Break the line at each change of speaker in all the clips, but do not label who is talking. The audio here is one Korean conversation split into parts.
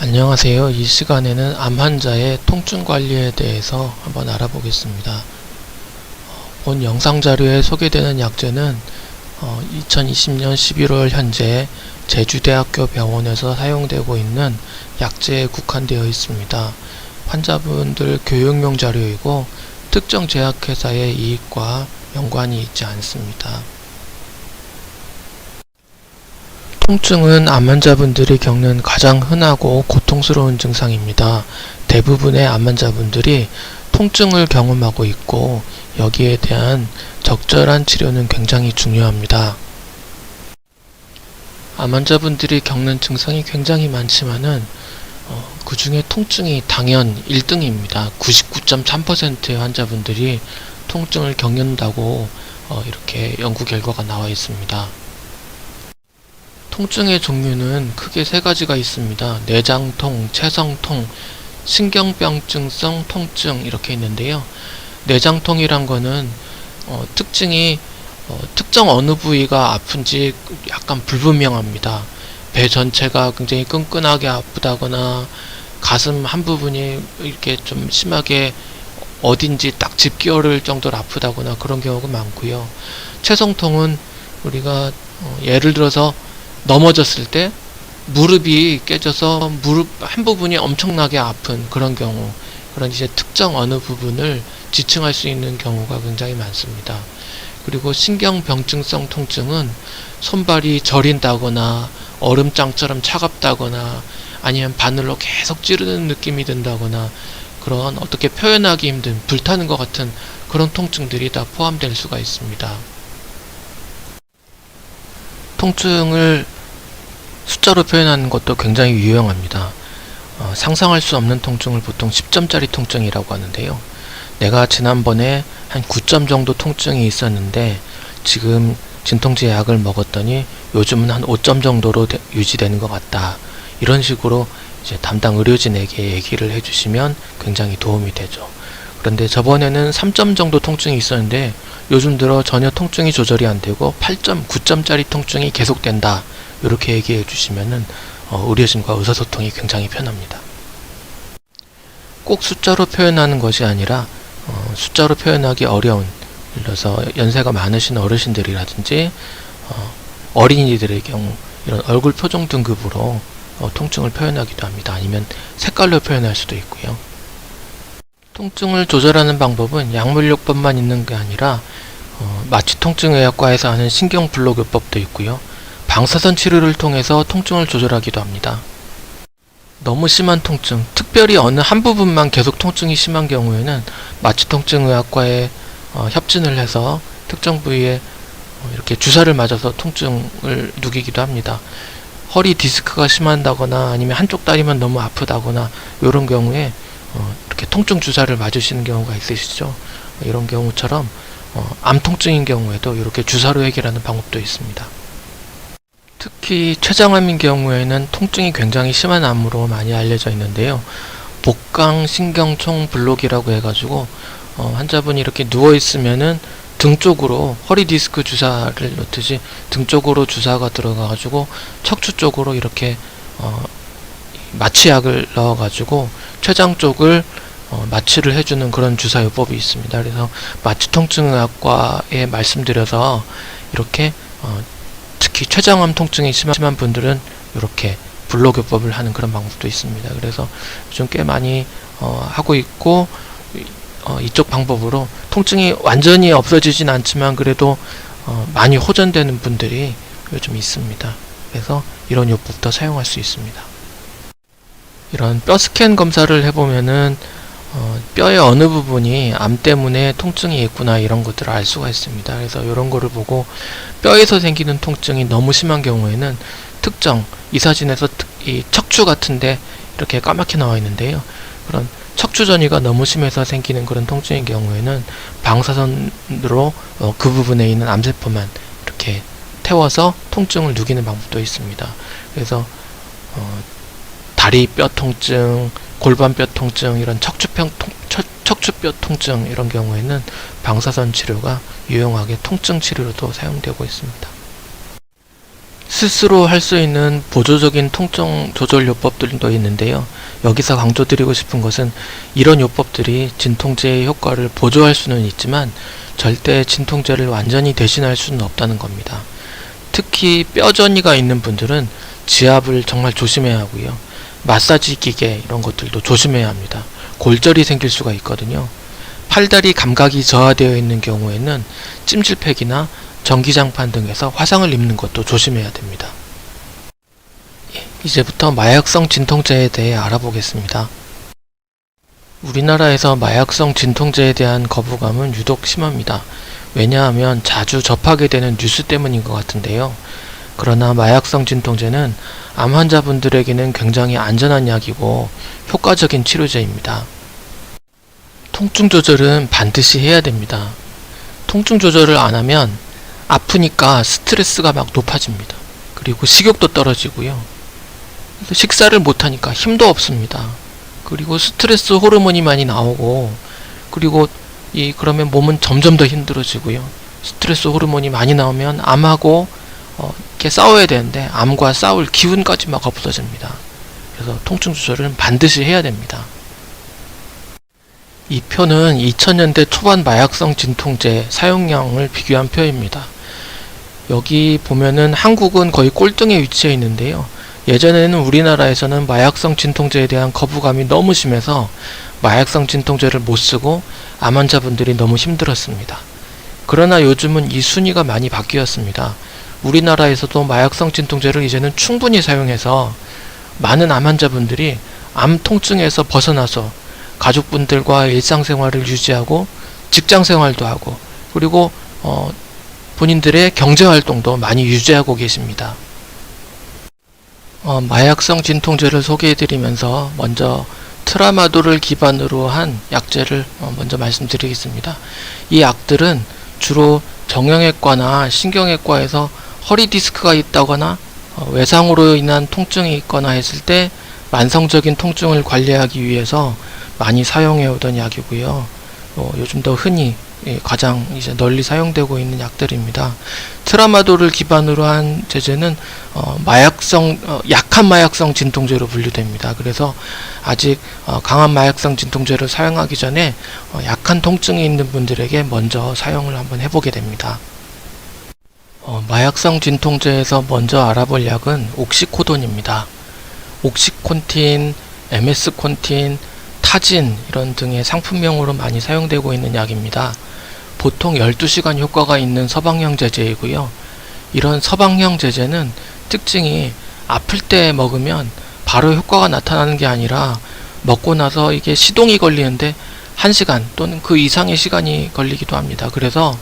안녕하세요. 이 시간에는 암 환자의 통증 관리에 대해서 한번 알아보겠습니다. 본 영상 자료에 소개되는 약제는 2020년 11월 현재 제주대학교 병원에서 사용되고 있는 약제에 국한되어 있습니다. 환자분들 교육용 자료이고 특정 제약회사의 이익과 연관이 있지 않습니다. 통증은 암 환자분들이 겪는 가장 흔하고 고통스러운 증상입니다. 대부분의 암 환자분들이 통증을 경험하고 있고 여기에 대한 적절한 치료는 굉장히 중요합니다. 암 환자분들이 겪는 증상이 굉장히 많지만은 그 중에 통증이 당연 1등입니다. 99.3%의 환자분들이 통증을 겪는다고 이렇게 연구 결과가 나와 있습니다. 통증의 종류는 크게 세 가지가 있습니다. 내장통, 체성통, 신경병증성 통증 이렇게 있는데요. 내장통이란 거는 특징이 특정 어느 부위가 아픈지 약간 불분명합니다. 배 전체가 굉장히 끈끈하게 아프다거나 가슴 한 부분이 이렇게 좀 심하게 어딘지 딱 집기어를 정도로 아프다거나 그런 경우가 많고요. 체성통은 우리가 예를 들어서 넘어졌을 때 무릎이 깨져서 무릎 한 부분이 엄청나게 아픈 그런 경우, 그런 이제 특정 어느 부분을 지칭할 수 있는 경우가 굉장히 많습니다. 그리고 신경병증성 통증은 손발이 저린다거나 얼음장처럼 차갑다거나 아니면 바늘로 계속 찌르는 느낌이 든다거나 그런 어떻게 표현하기 힘든 불타는 것 같은 그런 통증들이 다 포함될 수가 있습니다. 통증을 숫자로 표현하는 것도 굉장히 유용합니다. 상상할 수 없는 통증을 보통 10점짜리 통증이라고 하는데요. 내가 지난번에 한 9점 정도 통증이 있었는데 지금 진통제 약을 먹었더니 요즘은 한 5점 정도로 유지되는 것 같다. 이런 식으로 이제 담당 의료진에게 얘기를 해주시면 굉장히 도움이 되죠. 그런데 저번에는 3점 정도 통증이 있었는데 요즘 들어 전혀 통증이 조절이 안 되고 8점, 9점짜리 통증이 계속된다. 이렇게 얘기해 주시면은 의료진과 의사소통이 굉장히 편합니다. 꼭 숫자로 표현하는 것이 아니라 숫자로 표현하기 어려운, 예를 들어서 연세가 많으신 어르신들이라든지 어린이들의 경우 이런 얼굴 표정 등급으로 통증을 표현하기도 합니다. 아니면 색깔로 표현할 수도 있고요. 통증을 조절하는 방법은 약물요법만 있는 게 아니라 마취통증의학과에서 하는 신경블록요법도 있고요. 방사선 치료를 통해서 통증을 조절하기도 합니다. 너무 심한 통증, 특별히 어느 한 부분만 계속 통증이 심한 경우에는 마취통증의학과에 협진을 해서 특정 부위에 이렇게 주사를 맞아서 통증을 누기기도 합니다. 허리 디스크가 심하다거나 아니면 한쪽 다리만 너무 아프다거나 이런 경우에 이렇게 통증 주사를 맞으시는 경우가 있으시죠. 이런 경우처럼 암 통증인 경우에도 이렇게 주사로 해결하는 방법도 있습니다. 특히 췌장암인 경우에는 통증이 굉장히 심한 암으로 많이 알려져 있는데요. 복강신경총 블록이라고 해가지고 환자분이 이렇게 누워있으면은 등 쪽으로 허리 디스크 주사를 놓듯이 등 쪽으로 주사가 들어가가지고 척추 쪽으로 이렇게 마취약을 넣어가지고 췌장 쪽을 마취를 해주는 그런 주사요법이 있습니다. 그래서 마취통증의학과에 말씀드려서 이렇게 특히 췌장암 통증이 심한 분들은 이렇게 블록요법을 하는 그런 방법도 있습니다. 그래서 요즘 꽤 많이 하고 있고 이쪽 방법으로 통증이 완전히 없어지진 않지만 그래도 많이 호전되는 분들이 요즘 있습니다. 그래서 이런 요법도 사용할 수 있습니다. 이런 뼈 스캔 검사를 해보면은 뼈의 어느 부분이 암 때문에 통증이 있구나 이런 것들을 알 수가 있습니다. 그래서 이런 거를 보고 뼈에서 생기는 통증이 너무 심한 경우에는 특정 이 사진에서 이 척추 같은데 이렇게 까맣게 나와 있는데요. 그런 척추 전이가 너무 심해서 생기는 그런 통증인 경우에는 방사선으로 그 부분에 있는 암세포만 이렇게 태워서 통증을 누기는 방법도 있습니다. 그래서 다리뼈 통증, 골반뼈 통증, 이런 척추뼈 통증 이런 경우에는 방사선 치료가 유용하게 통증 치료로도 사용되고 있습니다. 스스로 할 수 있는 보조적인 통증 조절 요법들도 있는데요. 여기서 강조드리고 싶은 것은 이런 요법들이 진통제의 효과를 보조할 수는 있지만 절대 진통제를 완전히 대신할 수는 없다는 겁니다. 특히 뼈저리가 있는 분들은 지압을 정말 조심해야 하고요. 마사지 기계 이런 것들도 조심해야 합니다. 골절이 생길 수가 있거든요. 팔다리 감각이 저하되어 있는 경우에는 찜질팩이나 전기장판 등에서 화상을 입는 것도 조심해야 됩니다. 이제부터 마약성 진통제에 대해 알아보겠습니다. 우리나라에서 마약성 진통제에 대한 거부감은 유독 심합니다. 왜냐하면 자주 접하게 되는 뉴스 때문인 것 같은데요. 그러나 마약성 진통제는 암 환자분들에게는 굉장히 안전한 약이고 효과적인 치료제입니다. 통증 조절은 반드시 해야 됩니다. 통증 조절을 안 하면 아프니까 스트레스가 막 높아집니다. 그리고 식욕도 떨어지고요. 식사를 못하니까 힘도 없습니다. 그리고 스트레스 호르몬이 많이 나오고, 그리고 그러면 몸은 점점 더 힘들어지고요. 스트레스 호르몬이 많이 나오면 암하고 이렇게 싸워야 되는데 암과 싸울 기운까지 막 없어집니다. 그래서 통증 조절은 반드시 해야 됩니다. 이 표는 2000년대 초반 마약성 진통제 사용량을 비교한 표입니다. 여기 보면은 한국은 거의 꼴등에 위치해 있는데요. 예전에는 우리나라에서는 마약성 진통제에 대한 거부감이 너무 심해서 마약성 진통제를 못 쓰고 암 환자분들이 너무 힘들었습니다. 그러나 요즘은 이 순위가 많이 바뀌었습니다. 우리나라에서도 마약성 진통제를 이제는 충분히 사용해서 많은 암 환자분들이 암 통증에서 벗어나서 가족분들과 일상생활을 유지하고 직장생활도 하고, 그리고 본인들의 경제활동도 많이 유지하고 계십니다. 마약성 진통제를 소개해드리면서 먼저 트라마돌을 기반으로 한 약제를 먼저 말씀드리겠습니다. 이 약들은 주로 정형외과나 신경외과에서 허리 디스크가 있다거나 외상으로 인한 통증이 있거나 했을 때 만성적인 통증을 관리하기 위해서 많이 사용해 오던 약이고요. 요즘 더 흔히 가장 이제 널리 사용되고 있는 약들입니다. 트라마돌을 기반으로 한 제제는 약한 마약성 진통제로 분류됩니다. 그래서 아직 강한 마약성 진통제를 사용하기 전에 약한 통증이 있는 분들에게 먼저 사용을 한번 해보게 됩니다. 마약성 진통제에서 먼저 알아볼 약은 옥시코돈입니다. 옥시콘틴, MS콘틴, 타진 이런 등의 상품명으로 많이 사용되고 있는 약입니다. 보통 12시간 효과가 있는 서방형 제제이고요. 이런 서방형 제제는 특징이 아플 때 먹으면 바로 효과가 나타나는 게 아니라 먹고 나서 이게 시동이 걸리는데 1시간 또는 그 이상의 시간이 걸리기도 합니다. 그래서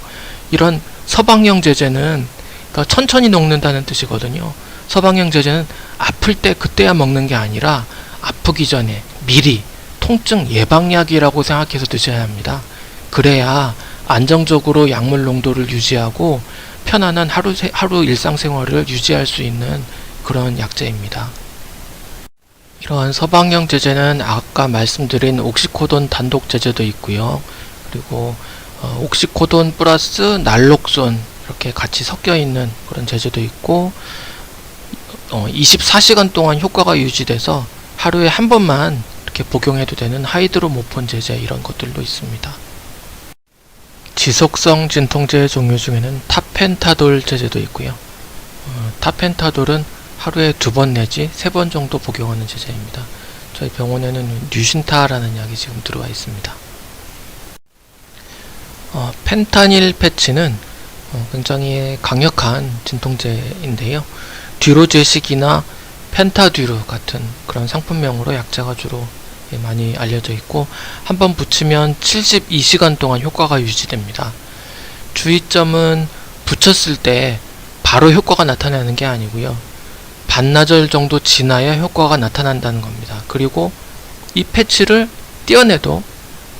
이런 서방형 제제는 그러니까 천천히 녹는다는 뜻이거든요. 서방형 제제는 아플 때 그때야 먹는 게 아니라 아프기 전에 미리 통증 예방약이라고 생각해서 드셔야 합니다. 그래야 안정적으로 약물 농도를 유지하고 편안한 하루 일상생활을 유지할 수 있는 그런 약제입니다. 이러한 서방형 제제는 아까 말씀드린 옥시코돈 단독 제제도 있고요. 그리고 옥시코돈 플러스 날록손 이렇게 같이 섞여 있는 그런 제제도 있고 24시간 동안 효과가 유지돼서 하루에 한 번만 이렇게 복용해도 되는 하이드로모폰 제제 이런 것들도 있습니다. 지속성 진통제 종류 중에는 타펜타돌 제제도 있고요. 타펜타돌은 하루에 2번 내지 3번 정도 복용하는 제제입니다. 저희 병원에는 뉴신타라는 약이 지금 들어와 있습니다. 펜타닐 패치는 굉장히 강력한 진통제인데요. 듀로제식이나 펜타듀르 같은 그런 상품명으로 약제가 주로 많이 알려져 있고 한번 붙이면 72시간 동안 효과가 유지됩니다. 주의점은 붙였을 때 바로 효과가 나타나는 게 아니고요. 반나절 정도 지나야 효과가 나타난다는 겁니다. 그리고 이 패치를 떼어내도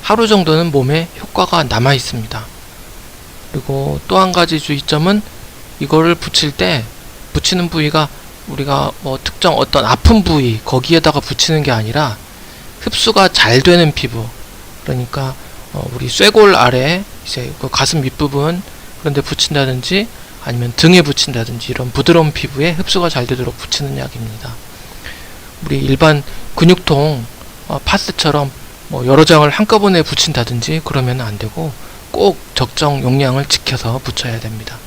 하루 정도는 몸에 효과가 남아 있습니다. 그리고 또 한 가지 주의점은 이거를 붙일 때 붙이는 부위가 우리가 특정 어떤 아픈 부위 거기에다가 붙이는 게 아니라 흡수가 잘 되는 피부, 그러니까 우리 쇄골 아래 이제 그 가슴 윗부분 그런데 붙인다든지 아니면 등에 붙인다든지 이런 부드러운 피부에 흡수가 잘 되도록 붙이는 약입니다. 우리 일반 근육통 파스처럼 여러 장을 한꺼번에 붙인다든지 그러면 안 되고 꼭 적정 용량을 지켜서 붙여야 됩니다.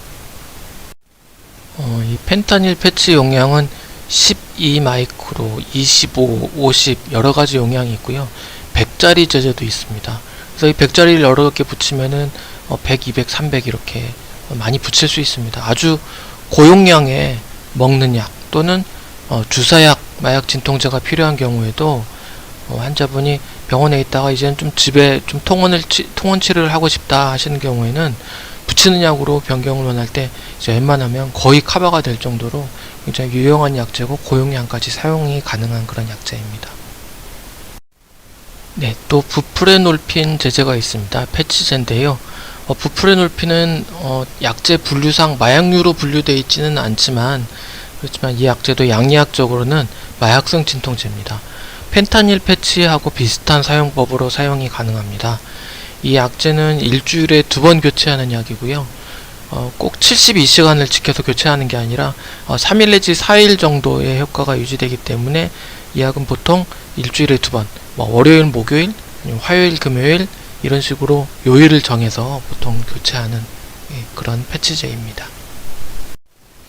이 펜타닐 패치 용량은 12 마이크로, 25, 50 여러 가지 용량이 있고요. 100짜리 제제도 있습니다. 그래서 이 100짜리를 여러 개 붙이면은 100, 200, 300 이렇게 많이 붙일 수 있습니다. 아주 고용량의 먹는 약 또는 주사약, 마약 진통제가 필요한 경우에도 환자분이 병원에 있다가 이제는 좀 집에 좀 통원 치료를 하고 싶다 하시는 경우에는 붙이는 약으로 변경을 원할 때 이제 웬만하면 거의 커버가 될 정도로 굉장히 유용한 약제고 고용량까지 사용이 가능한 그런 약제입니다. 네, 또 부프레놀핀 제제가 있습니다. 패치제인데요. 부프레놀핀은 약제 분류상 마약류로 분류되어 있지는 않지만 그렇지만 이 약제도 양리학적으로는 마약성 진통제입니다. 펜타닐 패치하고 비슷한 사용법으로 사용이 가능합니다. 이 약제는 일주일에 2번 교체하는 약이고요. 꼭 72시간을 지켜서 교체하는 게 아니라 3일 내지 4일 정도의 효과가 유지되기 때문에 이 약은 보통 일주일에 2번, 월요일, 목요일, 화요일, 금요일 이런 식으로 요일을 정해서 보통 교체하는 그런 패치제입니다.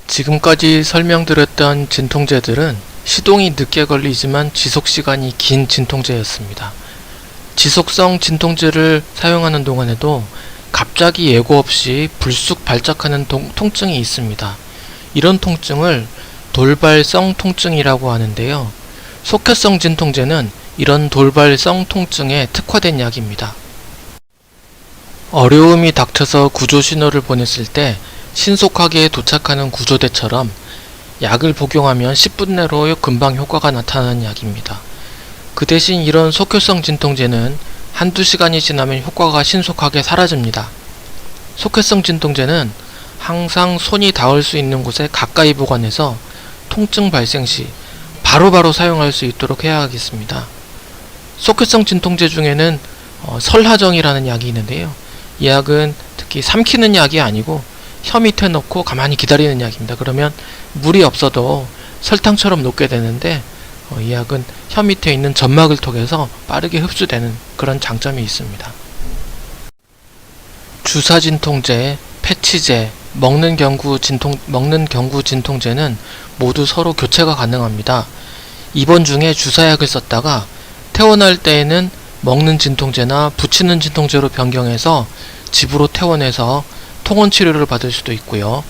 지금까지 설명드렸던 진통제들은 시동이 늦게 걸리지만 지속시간이 긴 진통제였습니다. 지속성 진통제를 사용하는 동안에도 갑자기 예고 없이 불쑥 발작하는 통증이 있습니다. 이런 통증을 돌발성 통증이라고 하는데요. 속혈성 진통제는 이런 돌발성 통증에 특화된 약입니다. 어려움이 닥쳐서 구조신호를 보냈을 때 신속하게 도착하는 구조대처럼 약을 복용하면 10분 내로 금방 효과가 나타나는 약입니다. 그 대신 이런 속혈성 진통제는 한두 시간이 지나면 효과가 신속하게 사라집니다. 속혈성 진통제는 항상 손이 닿을 수 있는 곳에 가까이 보관해서 통증 발생 시 바로바로 사용할 수 있도록 해야 하겠습니다. 속혈성 진통제 중에는 설하정이라는 약이 있는데요. 이 약은 특히 삼키는 약이 아니고 혀 밑에 넣고 가만히 기다리는 약입니다. 그러면 물이 없어도 설탕처럼 녹게 되는데 이 약은 혀 밑에 있는 점막을 통해서 빠르게 흡수되는 그런 장점이 있습니다. 주사 진통제, 패치제, 먹는 경구 진통제는 모두 서로 교체가 가능합니다. 입원 중에 주사약을 썼다가 퇴원할 때에는 먹는 진통제나 붙이는 진통제로 변경해서 집으로 퇴원해서 통원 치료를 받을 수도 있고요.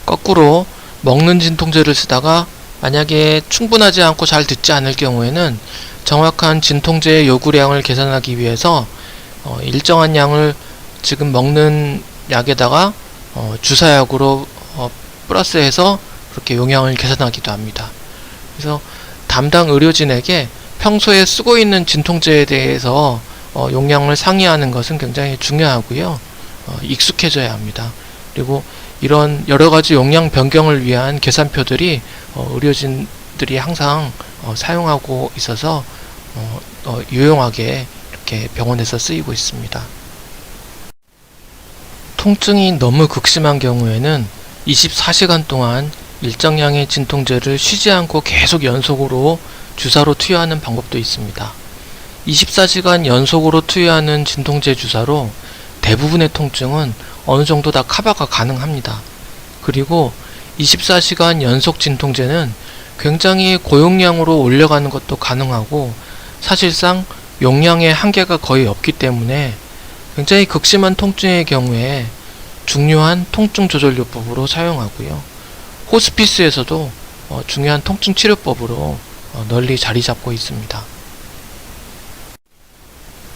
거꾸로 먹는 진통제를 쓰다가 만약에 충분하지 않고 잘 듣지 않을 경우에는 정확한 진통제의 요구량을 계산하기 위해서 일정한 양을 지금 먹는 약에다가 주사약으로 플러스해서 그렇게 용량을 계산하기도 합니다. 그래서 담당 의료진에게 평소에 쓰고 있는 진통제에 대해서 용량을 상의하는 것은 굉장히 중요하고요. 익숙해져야 합니다. 그리고 이런 여러가지 용량 변경을 위한 계산표들이 의료진들이 항상 사용하고 있어서 유용하게 이렇게 병원에서 쓰이고 있습니다. 통증이 너무 극심한 경우에는 24시간 동안 일정량의 진통제를 쉬지 않고 계속 연속으로 주사로 투여하는 방법도 있습니다. 24시간 연속으로 투여하는 진통제 주사로 대부분의 통증은 어느 정도 다 커버가 가능합니다. 그리고 24시간 연속 진통제는 굉장히 고용량으로 올려가는 것도 가능하고 사실상 용량의 한계가 거의 없기 때문에 굉장히 극심한 통증의 경우에 중요한 통증 조절요법으로 사용하고요. 호스피스에서도 중요한 통증 치료법으로 널리 자리 잡고 있습니다.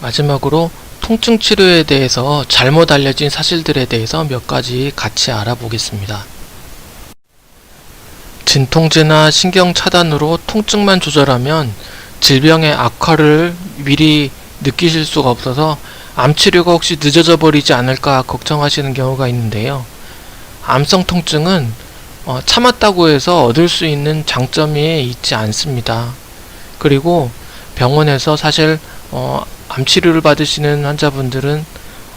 마지막으로 통증 치료에 대해서 잘못 알려진 사실들에 대해서 몇 가지 같이 알아보겠습니다. 진통제나 신경 차단으로 통증만 조절하면 질병의 악화를 미리 느끼실 수가 없어서 암 치료가 혹시 늦어져 버리지 않을까 걱정하시는 경우가 있는데요. 암성 통증은 참았다고 해서 얻을 수 있는 장점이 있지 않습니다. 그리고 병원에서 사실 암 치료를 받으시는 환자분들은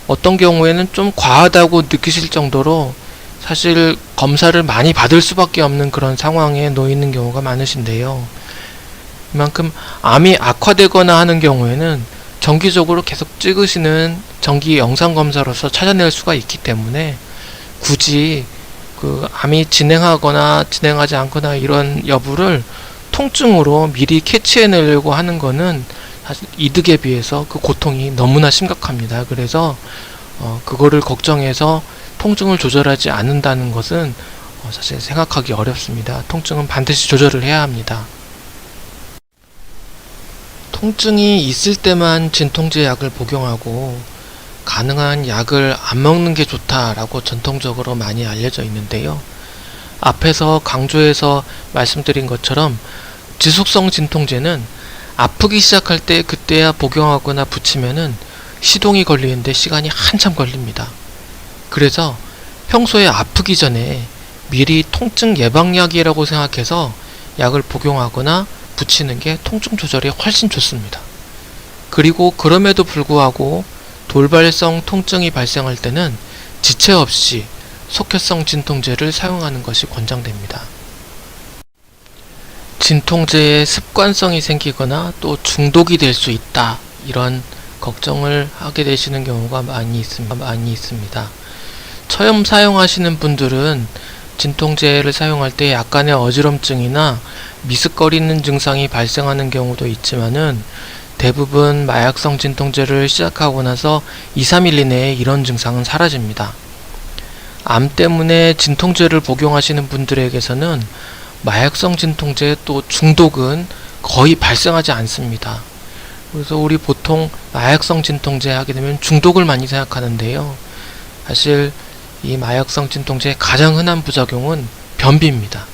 어떤 경우에는 좀 과하다고 느끼실 정도로 사실 검사를 많이 받을 수밖에 없는 그런 상황에 놓여 있는 경우가 많으신데요. 이만큼 암이 악화되거나 하는 경우에는 정기적으로 계속 찍으시는 정기 영상 검사로서 찾아낼 수가 있기 때문에 굳이 그 암이 진행하거나 진행하지 않거나 이런 여부를 통증으로 미리 캐치해내려고 하는 거는 사실 이득에 비해서 그 고통이 너무나 심각합니다. 그래서 그거를 걱정해서 통증을 조절하지 않는다는 것은 사실 생각하기 어렵습니다. 통증은 반드시 조절을 해야 합니다. 통증이 있을 때만 진통제 약을 복용하고 가능한 약을 안 먹는 게 좋다라고 전통적으로 많이 알려져 있는데요. 앞에서 강조해서 말씀드린 것처럼 지속성 진통제는 아프기 시작할 때 그때야 복용하거나 붙이면은 시동이 걸리는데 시간이 한참 걸립니다. 그래서 평소에 아프기 전에 미리 통증 예방약이라고 생각해서 약을 복용하거나 붙이는 게 통증 조절에 훨씬 좋습니다. 그리고 그럼에도 불구하고 돌발성 통증이 발생할 때는 지체 없이 속혈성 진통제를 사용하는 것이 권장됩니다. 진통제에 습관성이 생기거나 또 중독이 될 수 있다, 이런 걱정을 하게 되시는 경우가 많이 있습니다. 처음 사용하시는 분들은 진통제를 사용할 때 약간의 어지럼증이나 미습거리는 증상이 발생하는 경우도 있지만은 대부분 마약성 진통제를 시작하고 나서 2-3일 이내에 이런 증상은 사라집니다. 암 때문에 진통제를 복용하시는 분들에게서는 마약성 진통제 또 중독은 거의 발생하지 않습니다. 그래서 우리 보통 마약성 진통제 하게 되면 중독을 많이 생각하는데요. 사실 이 마약성 진통제의 가장 흔한 부작용은 변비입니다.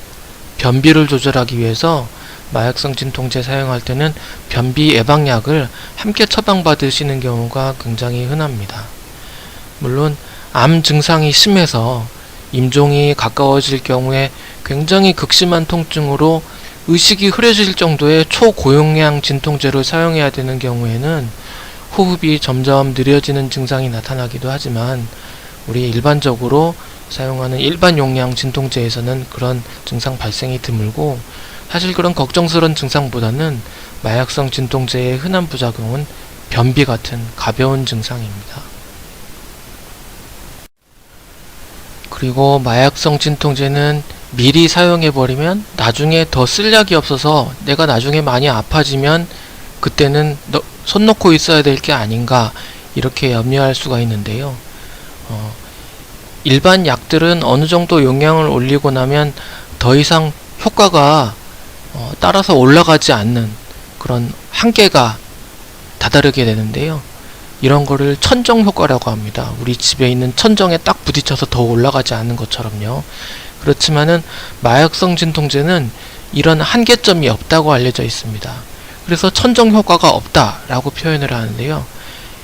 변비를 조절하기 위해서 마약성 진통제 사용할 때는 변비 예방약을 함께 처방받으시는 경우가 굉장히 흔합니다. 물론 암 증상이 심해서 임종이 가까워질 경우에 굉장히 극심한 통증으로 의식이 흐려질 정도의 초고용량 진통제를 사용해야 되는 경우에는 호흡이 점점 느려지는 증상이 나타나기도 하지만 우리 일반적으로 사용하는 일반 용량 진통제에서는 그런 증상 발생이 드물고 사실 그런 걱정스러운 증상보다는 마약성 진통제의 흔한 부작용은 변비 같은 가벼운 증상입니다. 그리고 마약성 진통제는 미리 사용해버리면 나중에 더 쓸 약이 없어서 내가 나중에 많이 아파지면 그때는 손 놓고 있어야 될 게 아닌가, 이렇게 염려할 수가 있는데요. 일반 약들은 어느 정도 용량을 올리고 나면 더 이상 효과가 따라서 올라가지 않는 그런 한계가 다다르게 되는데요. 이런 거를 천정 효과라고 합니다. 우리 집에 있는 천정에 딱 부딪혀서 더 올라가지 않는 것처럼요. 그렇지만은 마약성 진통제는 이런 한계점이 없다고 알려져 있습니다. 그래서 천정 효과가 없다라고 표현을 하는데요.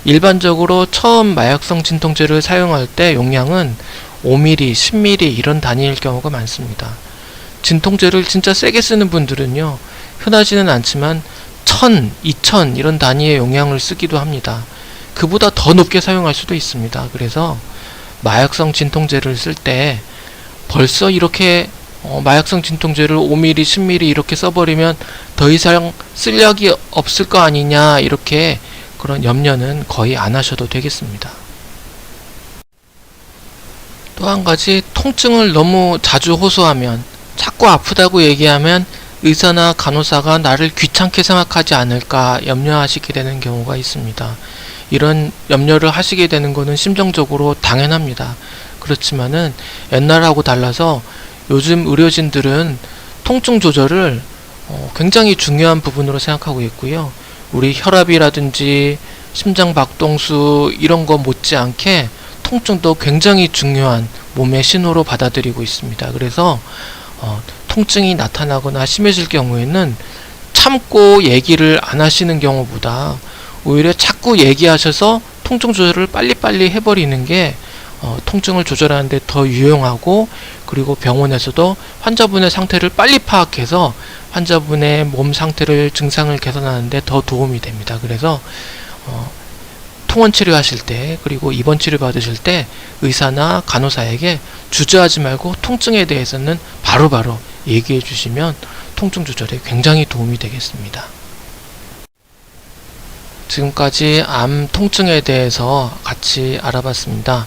일반적으로 처음 마약성 진통제를 사용할 때 용량은 5ml, 10ml 이런 단위일 경우가 많습니다. 진통제를 진짜 세게 쓰는 분들은요, 흔하지는 않지만 1000, 2000 이런 단위의 용량을 쓰기도 합니다. 그보다 더 높게 사용할 수도 있습니다. 그래서 마약성 진통제를 쓸 때 벌써 이렇게 마약성 진통제를 5ml, 10ml 이렇게 써버리면 더 이상 쓸 약이 없을 거 아니냐, 이렇게 그런 염려는 거의 안 하셔도 되겠습니다. 또 한 가지, 통증을 너무 자주 호소하면, 자꾸 아프다고 얘기하면 의사나 간호사가 나를 귀찮게 생각하지 않을까 염려하시게 되는 경우가 있습니다. 이런 염려를 하시게 되는 것은 심정적으로 당연합니다. 그렇지만은 옛날하고 달라서 요즘 의료진들은 통증 조절을 굉장히 중요한 부분으로 생각하고 있고요. 우리 혈압이라든지 심장 박동수 이런 거 못지않게 통증도 굉장히 중요한 몸의 신호로 받아들이고 있습니다. 그래서 통증이 나타나거나 심해질 경우에는 참고 얘기를 안 하시는 경우보다 오히려 자꾸 얘기하셔서 통증 조절을 빨리빨리 해버리는 게 통증을 조절하는 데 더 유용하고, 그리고 병원에서도 환자분의 상태를 빨리 파악해서 환자분의 몸 상태를, 증상을 개선하는 데 더 도움이 됩니다. 그래서 통원 치료하실 때, 그리고 입원 치료 받으실 때 의사나 간호사에게 주저하지 말고 통증에 대해서는 바로바로 얘기해 주시면 통증 조절에 굉장히 도움이 되겠습니다. 지금까지 암 통증에 대해서 같이 알아봤습니다.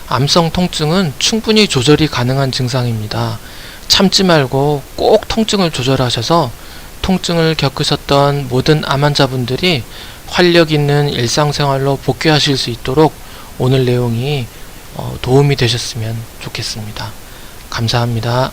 암성 통증은 충분히 조절이 가능한 증상입니다. 참지 말고 꼭 통증을 조절하셔서 통증을 겪으셨던 모든 암 환자분들이 활력 있는 일상생활로 복귀하실 수 있도록 오늘 내용이 도움이 되셨으면 좋겠습니다. 감사합니다.